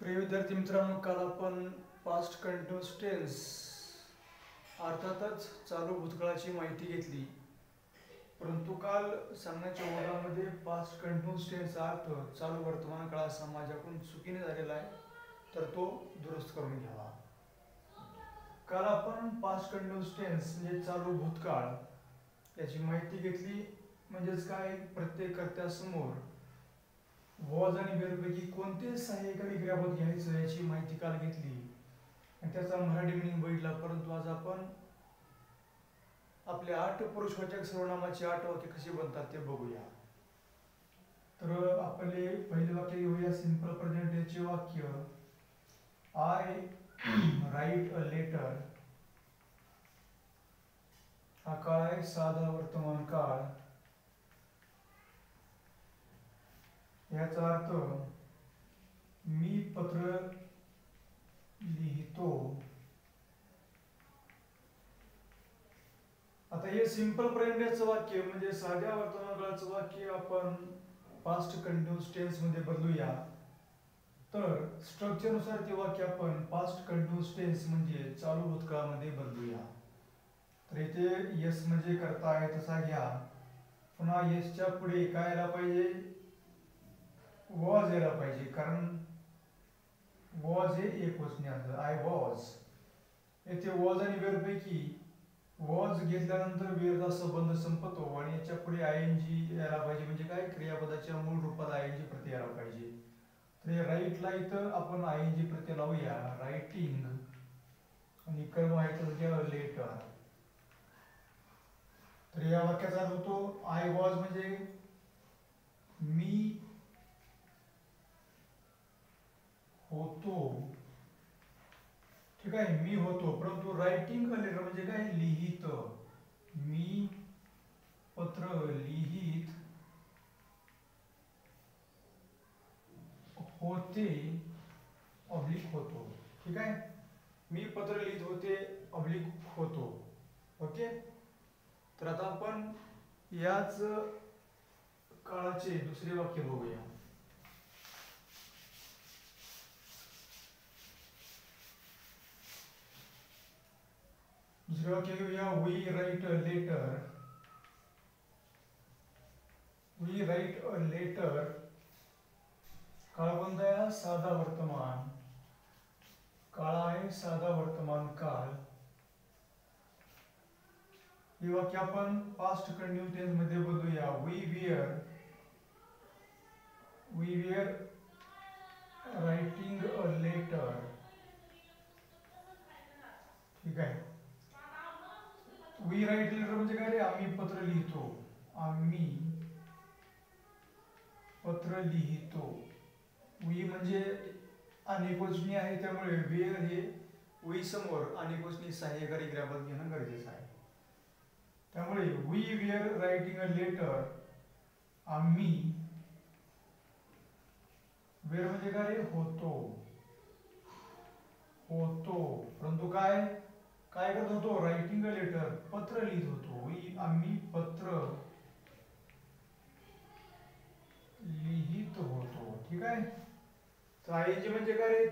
प्रिय विद्यार्थी मित्रांनो, काल आपण पास्ट कंटिन्यूअस टेन्स अर्थातच चालू भूतकाळाची माहिती घेतली. परंतु काल सांगण्याच्या ओघामध्ये पास्ट कंटिन्यूअस टेन्सचा अर्थ चालू वर्तमान काळाचा माझ्याकडून चुकीने झालेला आहे, तर तो दुरुस्त करून घ्यावा. काल आपण पास्ट कंटिन्यूअस टेन्स म्हणजे चालू भूतकाळ याची माहिती घेतली. म्हणजेच काय, प्रत्येक कर्त्यासमोर वॉज आणि वेअरपैकी कोणते सहाय्यकारी क्रियापद घ्यायचं याची माहिती काल घेतली आणि त्याचा मराठी मिनिंग बघितला. परंतु आज आपण आपले 8 पुरुषवाचक सर्वनामाचे 8 वाक्य कशी बनतात ते बघूया. तर आपले पहिले वाक्य घेऊया. सिंपल प्रेझेंट टेन्सचे वाक्य. I write a letter. हा काळ आहे साधा वर्तमान काळ. याचा अर्थ मी पत्र लिहितो. आता हे सिंपल प्रेझेंटचं वाक्य म्हणजे साध्या वर्तमान काळाचं वाक्य आपण पास्ट कंटिन्यूअस टेन्स मध्ये बदलूया. तर स्ट्रक्चर नुसार ते वाक्य आपण पास्ट कंटिन्यूअस टेन्स म्हणजे चालू भूतकाळामध्ये बदलूया. तर इथे यस म्हणजे करता आहे तसा घ्या. पुन्हा यसच्या पुढे काय यायला पाहिजे, वॉज यायला पाहिजे, कारण वॉज हे एकवचनी आलं. I was. येथे वॉज आणि वेअर पैकी वॉज घेतल्यानंतर वेअरचा संबंध संपतो आणि याच्या पुढे आयएनजी यायला पाहिजे. म्हणजे काय, क्रियापदाच्या मूळ रूपात आयएनजी प्रत्यय यायला पाहिजे. तर राईटला इथं आपण आयएनजी प्रत्यय लावूया. रायटिंग आणि कर्म आहे तर लेटर. तर या वाक्याचा अर्थ होतो आय वॉज म्हणजे मी होतो. ठीक आहे, मी होतो. परंतु रायटिंग अ लेटर म्हणजे काय, लिहित. मी पत्र लिहित होते ऑब्लिक होतो. ठीक आहे, मी पत्र लिहित होते ऑब्लिक होतो. ओके. तर आता आपण याच काळाचे दुसरे वाक्य बघूया. दुसरे वाक्य घेऊया. We write a letter. We write a letter. काळ कोणता आहे, साधा वर्तमान काळ आहे, साधा वर्तमान काळ. हे वाक्य आपण पास्ट कंटिन्यूअस टेन्स मध्ये बदलूया. We were writing a letter. ठीक आहे. वी राईट लेटर म्हणजे काय रे, आम्ही पत्र लिहितो. आम्ही पत्र लिहितो. वी म्हणजे अनेकवचनी आहे, त्यामुळे वेअर हे वी समोर अनेकवचनी सहाय्यकारी क्रियापद घेणं गरजेचं आहे. त्यामुळे we were writing a letter. आम्ही, वेअर म्हणजे काय, होतो. परंतु काय काय करत होतो, रायटिंग अ लेटर पत्र लिहित होतो. आम्ही पत्र लिहित होतो. ठीक आहे. तर आयएनजी म्हणजे काय रे,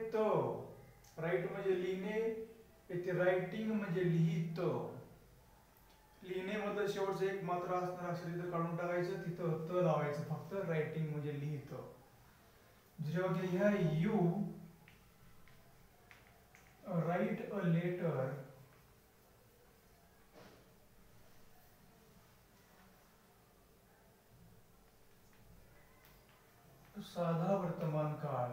राईट म्हणजे लिहिणे, इथे रायटिंग म्हणजे लिहित. लिहिणे मधलं शेवटचं एक मात्र असणार अक्षर इथं काढून टाकायचं, तिथं त लावायचं फक्त. रायटिंग म्हणजे लिहित. दुसरे वाक्य घ्या. You write a letter. साधा वर्तमान काळ.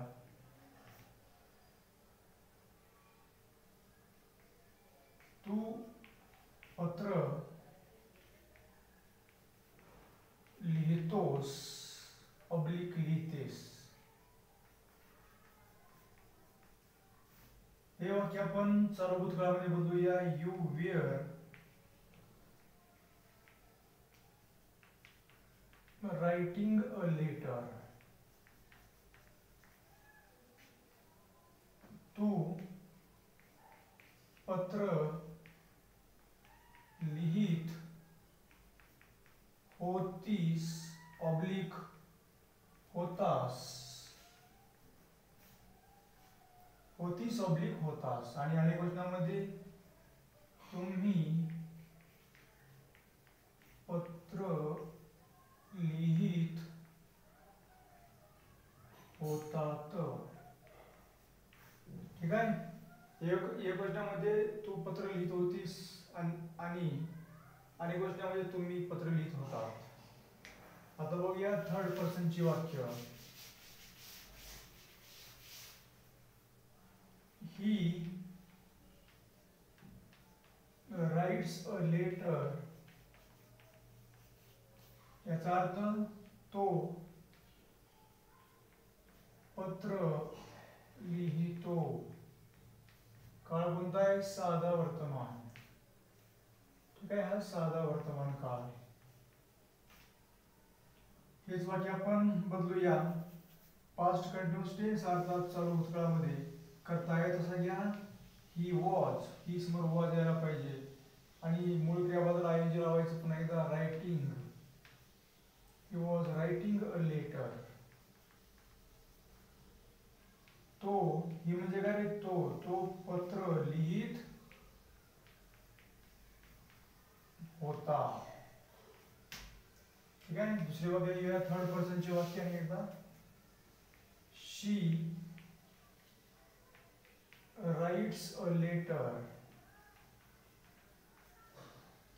तू पत्र लिहितोस ऑब्लिक लिहितेस. हे वाक्य आपण चालू भूतकाळामध्ये बदलूया. You were writing a letter. तू पत्र लिहित होतीस ऑब्लिक होतास. होतीस ऑब्लिक होतास. आणि अनेक वचनामध्ये तुम्ही पत्र लिहित होतात. ठीक आहे. एक वचनामध्ये तू पत्र लिहित होतीस आणि अनेक वचनामध्ये तुम्ही पत्र लिहित होता. आता बघूया थर्ड पर्सनची वाक्य. He writes a letter. याचा अर्थ तो पत्र लिहितो. काळ कोणता आहे? साधा वर्तमान. ठीक आहे, हा साधा वर्तमान काळ. हेच वाक्य आपण बदलूया. पास्ट कंटिन्यूअस टेन्स अर्थात चालू भूतकाळामध्ये करता येत तसा घ्या. ही वॉज, ही समोर वॉज यायला पाहिजे आणि मूळ क्रियापदाला आयएनजी लावायचं. पुन्हा एकदा writing. He was writing a letter. तो, ही म्हणजे काय रे? तो पत्र लिहित होता. ठीक आहे. दुसरे वाक्य घेऊया. थर्ड पर्सनचे वाक्य आहे एकदा. She writes a letter.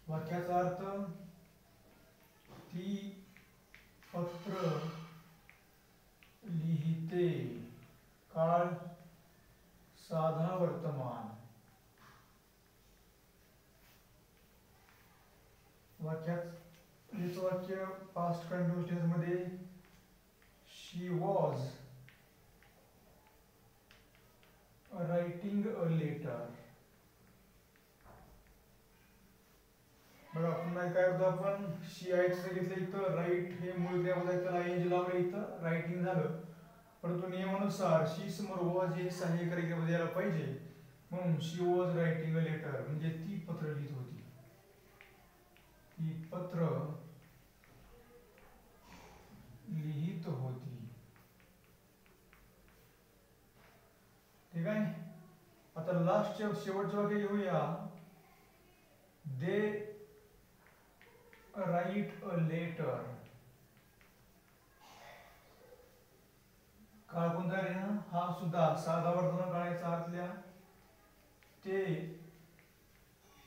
वाक्याचा अर्थ ती पत्र लिहिते. काळ साधा वर्तमान. हेच वाक्य पास्ट कंटिन्यूअस टेन्स मध्ये शी वॉज रायटिंग अ लेटर. बघा पुन्हा काय होतं, आपण शी आयचं सांगितलं इथं. राईट हे मूळ क्रियापद आहे, त्याला आयएनजी लावलं, इथं रायटिंग झालं. परंतु नियमानुसार शी समोर वॉज हे सहाय्यकारी क्रियापद यायला पाहिजे. म्हणून शी वॉज रायटिंग अ लेटर म्हणजे ती पत्र लिहित होती. ती पत्र लिहित होती. ठीक आहे. आता लास्टच्या शेवटचं वाक्य घेऊया. दे राईट अ लेटर. काळ कोणता रे? हा सुद्धा साधा वर्तमान काळाचा अर्थ ते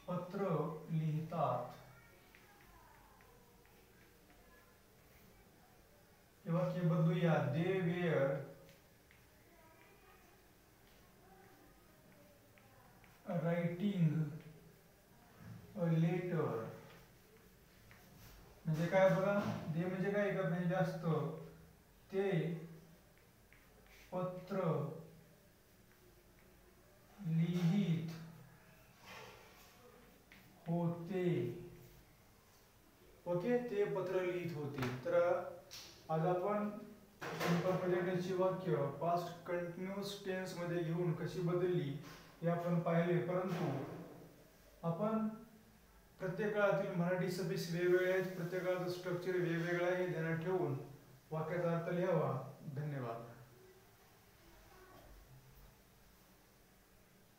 पत्र लिहितात. हे वाक्य बदलूया. They were writing a letter. म्हणजे काय बघा, दे म्हणजे काय? एका म्हणजे जास्त. ते पत्र लिहित होते. ओके, ते पत्र लिहित होते. तर आज आपण सिंपल प्रेझेंट टेन्सची वाक्य पास्ट कंटिन्यूअस टेन्स मध्ये घेऊन कशी बदलली हे आपण पाहिले. परंतु आपण प्रत्येक काळातील मराठी सफिक्स वेगवेगळे आहेत, प्रत्येक काळाचं स्ट्रक्चर वेगवेगळं आहे, ध्यानात ठेवून वाक्याचा अर्थ लिहावा. धन्यवाद.